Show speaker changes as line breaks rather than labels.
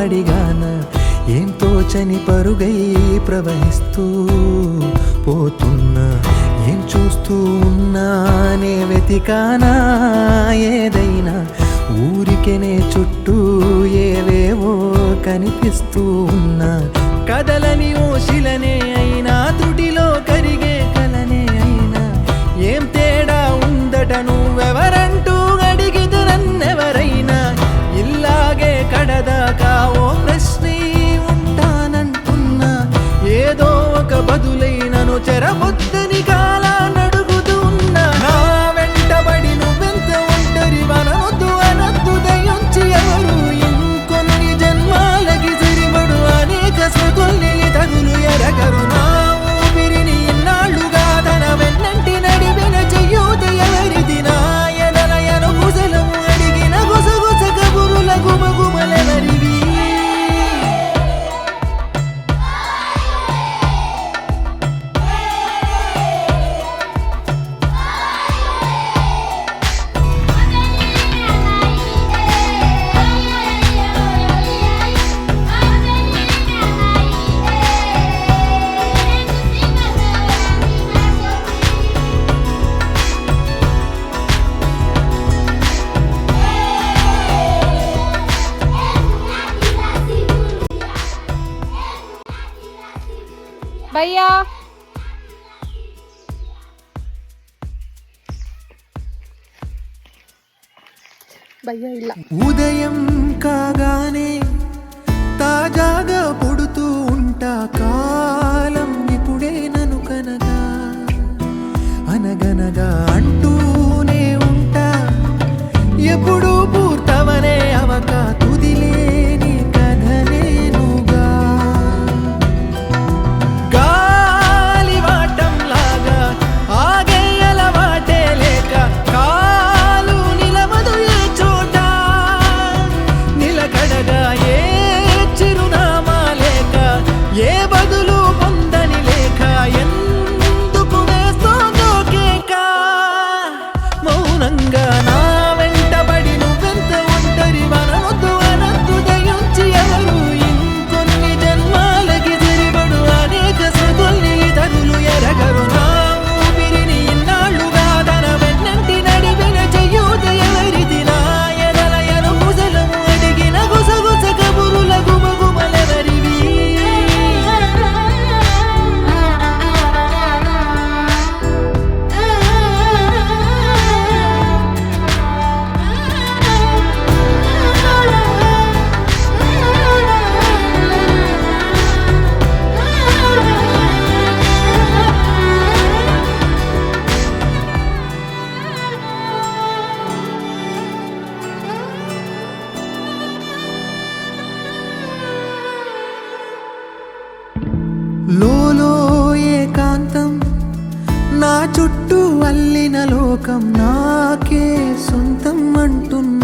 అడిగానా ఏం తోచని పరుగై ప్రవహిస్తూ పోతున్నా ఏం చూస్తూ ఉన్నానే వెతికానా ఏదైనా ఊరికెనే చుట్టూ ఏవేవో కనిపిస్తూ ఉన్నా కదలని ఓ శిలనే అయినా తుటిలో కరిగే కలనే అయినా ఏం తేడా ఉందట నువ్వెవరంటూ అడిగితే నన్నెవరైనా ఇల్లాగే కడదాకా ఓ ప్రశ్నే ఉంటానంటున్నా ఏదో ఒక బదులైనను చెరబొద్దని కాలానడుగుతూ ఉన్నా నా వెంటబడి నువ్వెంత ఒంటరి వనవద్దు అనద్దు దయించి ఎవరు ఇంకొన్ని జన్మాలకి సరిపడు అనేక స్మృతుల్ని తగులు ఎరగరు నా ఊపిరిని ఇన్నాళ్ళుగా తన వెన్నంటి నడిపిన చెయ్యూత ఎవరిది నా ఎదలయను కుశలం అడిగిన గుసగుస కబురుల గుమగుమలెవరివి
భయ్యా భయ్యా ఇలా
ఉదయం కాగానే తాజాగా పుడుతూ ఉంటా కాలం ఇప్పుడే నను కనగా అనగనగా అంటూనే ఉంటా ఎప్పుడు పూర్తవనే అవక తుదిలేని కథ నేనుగా గాలివాటంలాగా ఆగేయల వాటే లేక కాలు నిలవదు ఏ చోట నిలకడగా ఏ చిరునామా లేక ఏ బదులు పొందని లేక ఎందుకు వేస్తోందో కేక మౌనంగా నా వెంటబడి నువ్వెంత ఒంటరి వనవద్దు అనద్దు దయించి ఎవరు ఇంకొన్ని జన్మాలకి సరిపడు అనేక స్మృతుల్ని తగులు ఎరగరు నా ఊపిరిని ఇన్నాళ్ళుగా తన వెన్నంటి నడిపిన చెయ్యూత ఎవరిది నా ఎదలయను కుశలము అడిగిన గుసగుస కబురుల గుమగుమలెవరివి లోలో ఏకాంతం నా చుట్టూ అల్లిన లోకం నాకే సొంతం అంటున్నా